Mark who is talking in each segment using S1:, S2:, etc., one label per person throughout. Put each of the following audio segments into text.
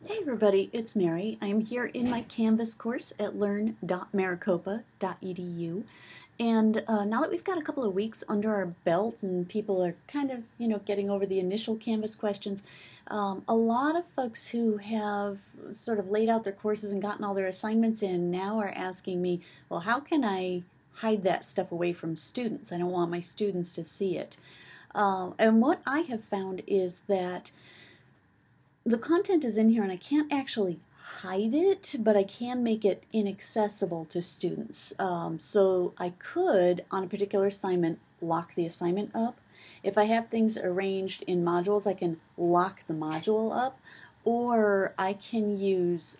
S1: Hey everybody, it's Mary. I'm here in my Canvas course at learn.maricopa.edu. And now that we've got a couple of weeks under our belt and people are kind of, getting over the initial Canvas questions, a lot of folks who have sort of laid out their courses and gotten all their assignments in now are asking me, well, how can I hide that stuff away from students? I don't want my students to see it. And what I have found is that the content is in here and I can't actually hide it, but I can make it inaccessible to students. So I could, on a particular assignment, lock the assignment up. If I have things arranged in modules, I can lock the module up, or I can use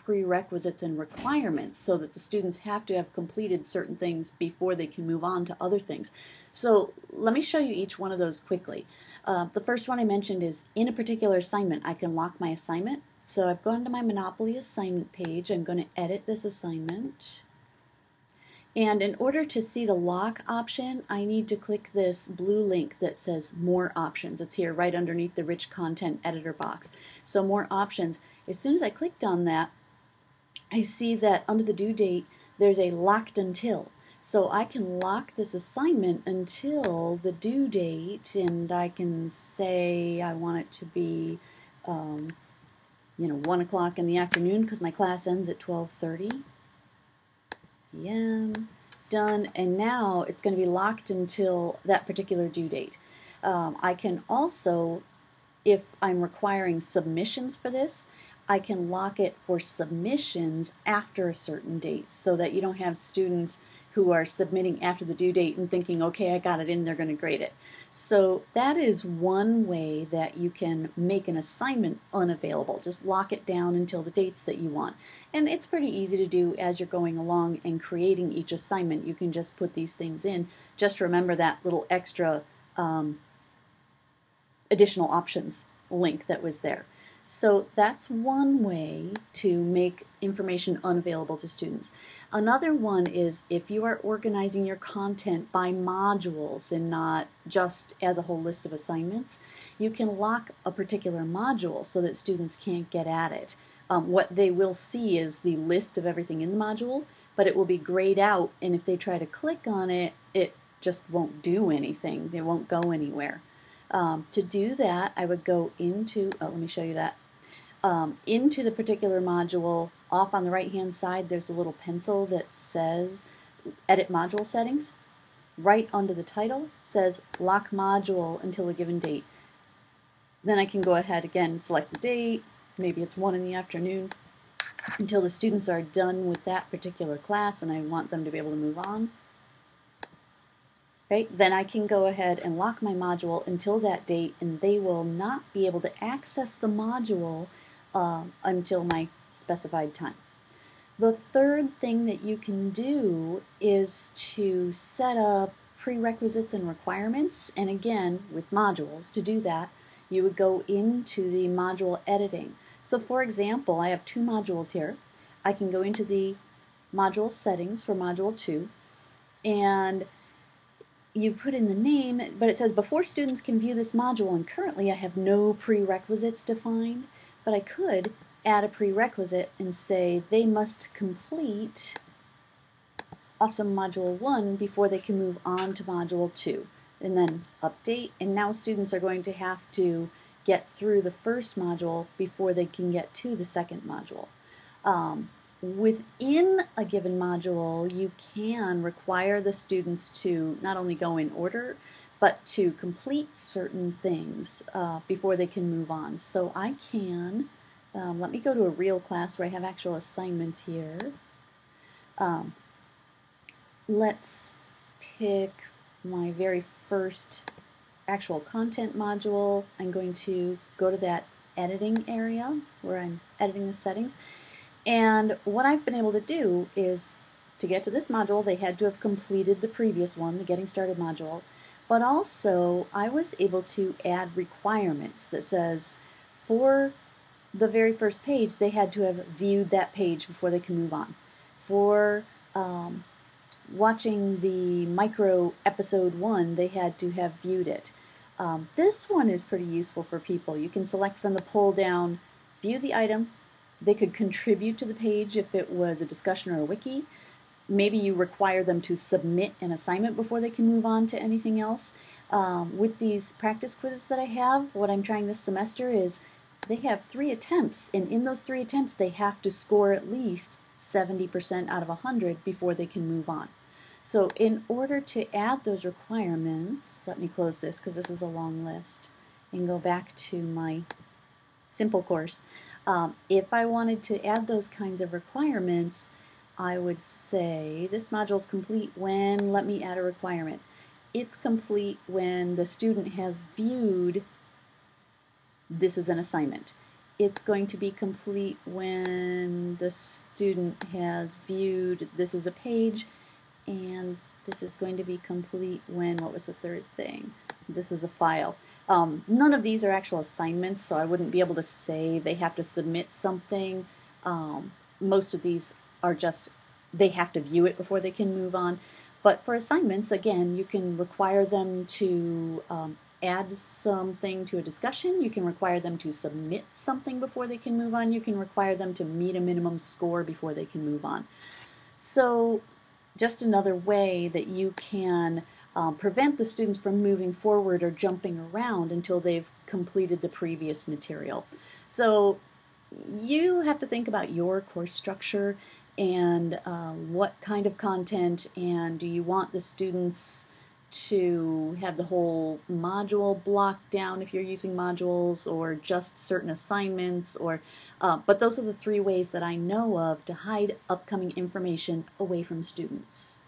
S1: prerequisites and requirements so that the students have to have completed certain things before they can move on to other things. So let me show you each one of those quickly. The first one I mentioned is in a particular assignment, I can lock my assignment. So I've gone to my Monopoly assignment page. I'm going to edit this assignment. And in order to see the lock option, I need to click this blue link that says More Options. It's here right underneath the Rich Content Editor box. So More Options. As soon as I clicked on that, I see that under the due date, there's a locked until. So I can lock this assignment until the due date, and I can say I want it to be, 1 o'clock in the afternoon because my class ends at 12:30 p.m. Done, and now it's going to be locked until that particular due date. I can also, if I'm requiring submissions for this, I can lock it for submissions after a certain date so that you don't have students who are submitting after the due date and thinking, okay, I got it in, they're going to grade it. So that is one way that you can make an assignment unavailable. Just lock it down until the dates that you want. And it's pretty easy to do as you're going along and creating each assignment. You can just put these things in. Just remember that little extra additional options link that was there. So that's one way to make information unavailable to students. Another one is if you are organizing your content by modules and not just as a whole list of assignments, you can lock a particular module so that students can't get at it. What they will see is the list of everything in the module, but it will be grayed out, and if they try to click on it, it just won't do anything. It won't go anywhere. To do that, I would go into, let me show you that, into the particular module. Off on the right hand side, there's a little pencil that says Edit Module Settings. Right under the title says Lock Module until a given date. Then I can go ahead again, select the date, maybe it's 1 in the afternoon, until the students are done with that particular class and I want them to be able to move on. Right? Then I can go ahead and lock my module until that date, and they will not be able to access the module until my specified time. The third thing that you can do is to set up prerequisites and requirements, and again, with modules, to do that, you would go into the module editing. So for example, I have 2 modules here. I can go into the module settings for module 2, and you put in the name, but it says before students can view this module, and currently I have no prerequisites defined, but I could add a prerequisite and say they must complete Awesome Module 1 before they can move on to Module 2. And then update, and now students are going to have to get through the first module before they can get to the second module. Within a given module, you can require the students to not only go in order, but to complete certain things before they can move on. So I can, let me go to a real class where I have actual assignments here. Let's pick my very first actual content module. I'm going to go to that editing area where I'm editing the settings. And what I've been able to do is, to get to this module, they had to have completed the previous one, the Getting Started module, but also I was able to add requirements that says for the very first page, they had to have viewed that page before they can move on. For watching the micro episode 1, they had to have viewed it. This one is pretty useful for people. You can select from the pull down view the item. They could contribute to the page if it was a discussion or a wiki. Maybe you require them to submit an assignment before they can move on to anything else. With these practice quizzes that I have, what I'm trying this semester is they have 3 attempts, and in those 3 attempts they have to score at least 70% out of 100 before they can move on. So in order to add those requirements, let me close this because this is a long list, and go back to my simple course. If I wanted to add those kinds of requirements, I would say this module is complete when, let me add a requirement. It's complete when the student has viewed this is an assignment. It's going to be complete when the student has viewed this is a page, and this is going to be complete when, what was the third thing? This is a file. None of these are actual assignments, so I wouldn't be able to say they have to submit something. Most of these are just they have to view it before they can move on. But for assignments, again, you can require them to add something to a discussion. You can require them to submit something before they can move on. You can require them to meet a minimum score before they can move on. So just another way that you can prevent the students from moving forward or jumping around until they've completed the previous material. So you have to think about your course structure and what kind of content, and do you want the students to have the whole module blocked down if you're using modules, or just certain assignments, or but those are the 3 ways that I know of to hide upcoming information away from students.